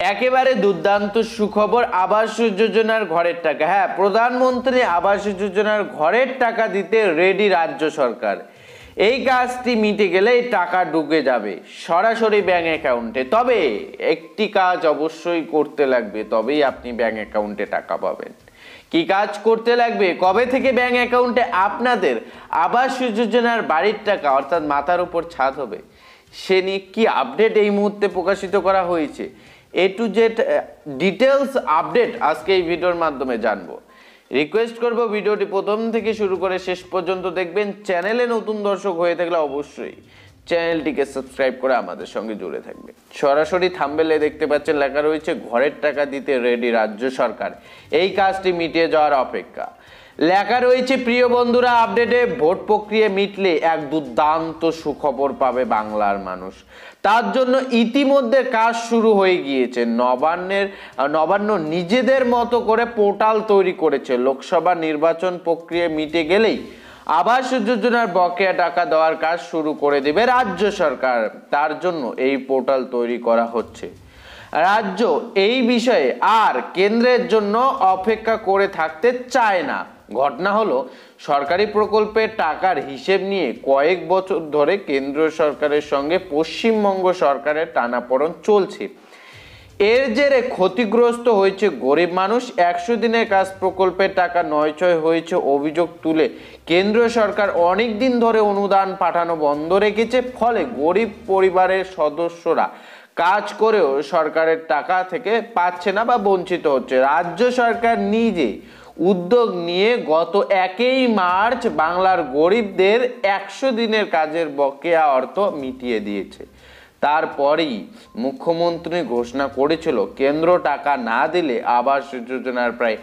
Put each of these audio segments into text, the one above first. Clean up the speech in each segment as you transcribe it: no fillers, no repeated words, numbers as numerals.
একেবারে দুর্দান্ত সুখবর, আবাস যোজনার ঘরের টাকা। হ্যাঁ, প্রধানমন্ত্রী আবাস যোজনার ঘরের টাকা দিতে রেডি রাজ্য সরকার। এই কাজটি মিটে গেলে টাকা ঢুকে যাবে সরাসরি ব্যাংক অ্যাকাউন্টে। তবে একটি কাজ অবশ্যই করতে লাগবে, তবেই আপনি ব্যাংক অ্যাকাউন্টে টাকা পাবেন। কি কাজ করতে লাগবে, কবে থেকে ব্যাংক অ্যাকাউন্টে আপনাদের আবাস যোজনার বাড়ির টাকা অর্থাৎ মাথার উপর ছাদ হবে, সে নিয়ে কি আপডেট এই মুহূর্তে প্রকাশিত করা হয়েছে, এ টু জেড ডিটেলস আপডেট আজকে এই ভিডিওর মাধ্যমে জানবো। রিকোয়েস্ট করব ভিডিওটি প্রথম থেকে শুরু করে শেষ পর্যন্ত দেখবেন। চ্যানেলে নতুন দর্শক হয়ে থাকলে অবশ্যই চ্যানেলটিকে সাবস্ক্রাইব করে আমাদের সঙ্গে জুড়ে থাকবে। সরাসরি থাম্বনেলে দেখতে পাচ্ছেন লেখা রয়েছে ঘরের টাকা দিতে রেডি রাজ্য সরকার, এই কাজটি মিটিয়ে যাওয়ার অপেক্ষা। লেখা রয়েছে প্রিয় বন্ধুরা, আপডেটে ভোট প্রক্রিয়া মিটলে এক দুর্দান্ত সুখবর পাবে বাংলার মানুষ। তার জন্য ইতিমধ্যে কাজ শুরু হয়ে গিয়েছে। নবান্ন নিজেদের মতো করে পোর্টাল তৈরি করেছে। লোকসভা নির্বাচন প্রক্রিয়া মিটে গেলেই আবাস যোজনার বকেয়া টাকা দেওয়ার কাজ শুরু করে দেবে রাজ্য সরকার। তার জন্য এই পোর্টাল তৈরি করা হচ্ছে। রাজ্য এই বিষয়ে আর কেন্দ্রের জন্য অপেক্ষা করে থাকতে চায় না। ঘটনা হলো, সরকারি প্রকল্পের টাকার হিসেব নিয়ে কয়েক বছর ধরে কেন্দ্র সরকারের সঙ্গে পশ্চিমবঙ্গ সরকারের টানাপোড়েন চলছে। এর জেরে ক্ষতিগ্রস্ত হয়েছে গরিব মানুষ। 100 দিনের কাজ প্রকল্পের টাকা নয়ছয় হয়েছে অভিযোগ তুলে কেন্দ্র সরকার অনেক দিন ধরে অনুদান পাঠানো বন্ধ রেখেছে। ফলে গরিব পরিবারের সদস্যরা কাজ করেও সরকারের টাকা থেকে পাচ্ছে না বা বঞ্চিত হচ্ছে। রাজ্য সরকার নিজে উদ্যোগ নিয়ে গত 1 মার্চ বাংলার গরিবদের 100 দিনের কাজের বকেয়া অর্থ মিটিয়ে দিয়েছে। তারপরেই মুখ্যমন্ত্রী ঘোষণা করেছিল কেন্দ্র টাকা না দিলে আবাস যোজনার প্রায়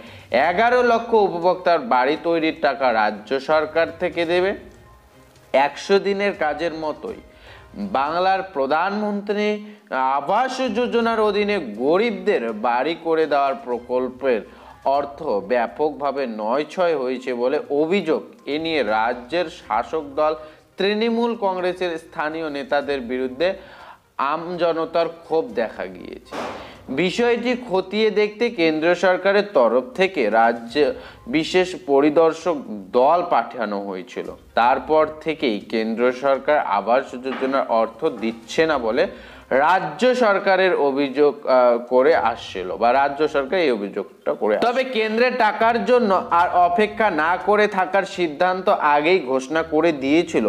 11 লক্ষ উপভোক্তার বাড়ি তৈরির টাকা রাজ্য সরকার থেকে দেবে। 100 দিনের কাজের মতোই বাংলার প্রধানমন্ত্রী আবাস যোজনার অধীনে গরিবদের বাড়ি করে দেওয়ার প্রকল্পের অর্থ ব্যাপকভাবে নয়ছয় হয়েছে বলে অভিযোগ। এ নিয়ে রাজ্যের শাসক দল তৃণমূল কংগ্রেসের স্থানীয় নেতাদের বিরুদ্ধে আমজনতার ক্ষোভ দেখা গিয়েছে। বিষয়টি খতিয়ে দেখতে কেন্দ্র সরকারের তরফ থেকে রাজ্য বিশেষ পরিদর্শক দল পাঠানো হয়েছিল। তারপর থেকেই কেন্দ্র সরকার আবাস যোজনার অর্থ দিচ্ছে না বলে রাজ্য সরকারের অভিযোগ করে আসছিল, বা রাজ্য সরকার এই অভিযোগটা করে। তবে কেন্দ্রের টাকার জন্য আর অপেক্ষা না করে থাকার সিদ্ধান্ত আগেই ঘোষণা করে দিয়েছিল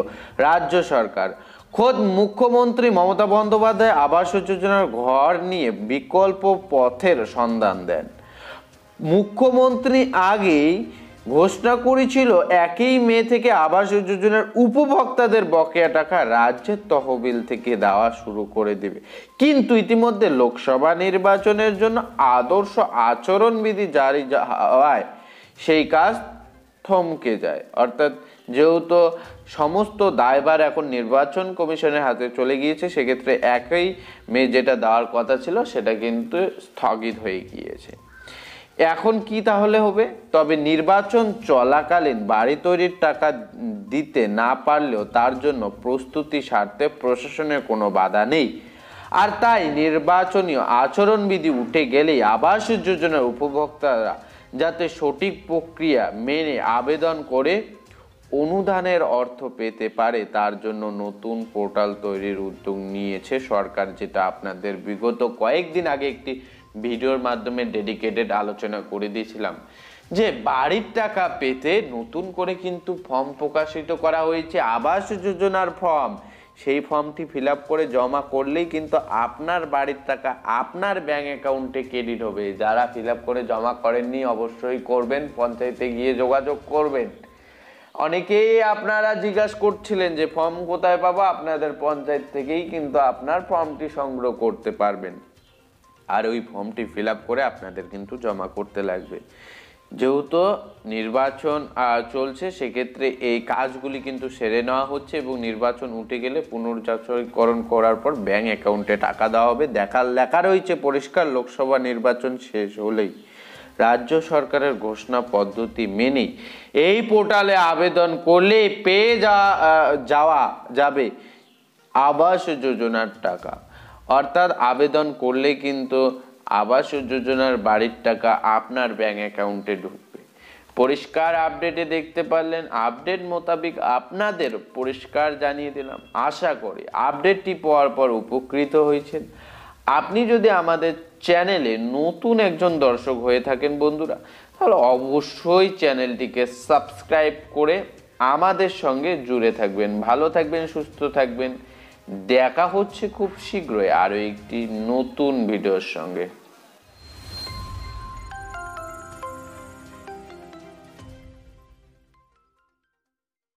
রাজ্য সরকার। খোদ মুখ্যমন্ত্রী মমতা বন্দ্যোপাধ্যায় আবাস যোজনার ঘর নিয়ে বিকল্প পথের সন্ধান দেন। মুখ্যমন্ত্রী আগেই ঘোষণা করেছিল 1 মে থেকে আবাস যোজনার উপভোক্তাদের বকেয়া টাকা রাজ্যের তহবিল থেকে দেওয়া শুরু করে দেবে। কিন্তু ইতিমধ্যে লোকসভা নির্বাচনের জন্য আদর্শ আচরণবিধি জারি হওয়ায় সেই কাজ থমকে যায়। অর্থাৎ যেহেতু সমস্ত দায়ভার এখন নির্বাচন কমিশনের হাতে চলে গিয়েছে, সেক্ষেত্রে 1 মে যেটা দেওয়ার কথা ছিল সেটা কিন্তু স্থগিত হয়ে গিয়েছে। এখন কি তাহলে হবে? তবে নির্বাচন চলাকালীন বাড়ি তৈরির টাকা দিতে না পারলেও তার জন্য প্রস্তুতি স্বার্থে প্রশাসনের কোনো বাধা নেই। আর তাই নির্বাচনীয় আচরণবিধি উঠে গেলেই আবাস যোজনার উপভোক্তারা যাতে সঠিক প্রক্রিয়া মেনে আবেদন করে অনুদানের অর্থ পেতে পারে, তার জন্য নতুন পোর্টাল তৈরির উদ্যোগ নিয়েছে সরকার, যেটা আপনাদের বিগত কয়েকদিন আগে একটি ভিডিওর মাধ্যমে ডেডিকেটেড আলোচনা করে দিয়েছিলাম। যে বাড়ির টাকা পেতে নতুন করে কিন্তু ফর্ম প্রকাশিত করা হয়েছে, আবাস যোজনার ফর্ম। সেই ফর্মটি ফিল আপ করে জমা করলেই কিন্তু আপনার বাড়ির টাকা আপনার ব্যাংক অ্যাকাউন্টে ক্রেডিট হবে। যারা ফিল আপ করে জমা করেননি অবশ্যই করবেন, পঞ্চায়েতে গিয়ে যোগাযোগ করবেন। অনেকেই আপনারা জিজ্ঞাসা করছিলেন যে ফর্ম কোথায় পাবো, আপনাদের পঞ্চায়েত থেকেই কিন্তু আপনার ফর্মটি সংগ্রহ করতে পারবেন। আর ওই ফর্মটি ফিল আপ করে আপনাদের কিন্তু জমা করতে লাগবে। যেহেতু নির্বাচন চলছে, সেক্ষেত্রে এই কাজগুলি কিন্তু সেরে নেওয়া হচ্ছে এবং নির্বাচন উঠে গেলে পুনর্যাচরীকরণ করার পর ব্যাংক অ্যাকাউন্টে টাকা দেওয়া হবে। লেখা রয়েছে পরিষ্কার, লোকসভা নির্বাচন শেষ হলেই রাজ্য সরকারের ঘোষণা পদ্ধতি মেনে এই পোর্টালে আবেদন করলে পেয়ে যাওয়া যাবে আবাস যোজনার টাকা। অর্থাৎ আবেদন করলে কিন্তু আবাস যোজনার বাড়ির টাকা আপনার ব্যাংক অ্যাকাউন্টে ঢুকবে। পরিষ্কার আপডেটে দেখতে পারলেন, আপডেট মোতাবেক আপনাদের পরিষ্কার জানিয়ে দিলাম। আশা করি আপডেটটি পাওয়ার পর উপকৃত হয়েছেন। আপনি যদি আমাদের চ্যানেলে নতুন একজন দর্শক হয়ে থাকেন বন্ধুরা, তাহলে অবশ্যই চ্যানেলটিকে সাবস্ক্রাইব করে আমাদের সঙ্গে জুড়ে থাকবেন। ভালো থাকবেন, সুস্থ থাকবেন। দেখা হচ্ছে খুব শীঘ্রই আরো একটি নতুন ভিডিওর সঙ্গে।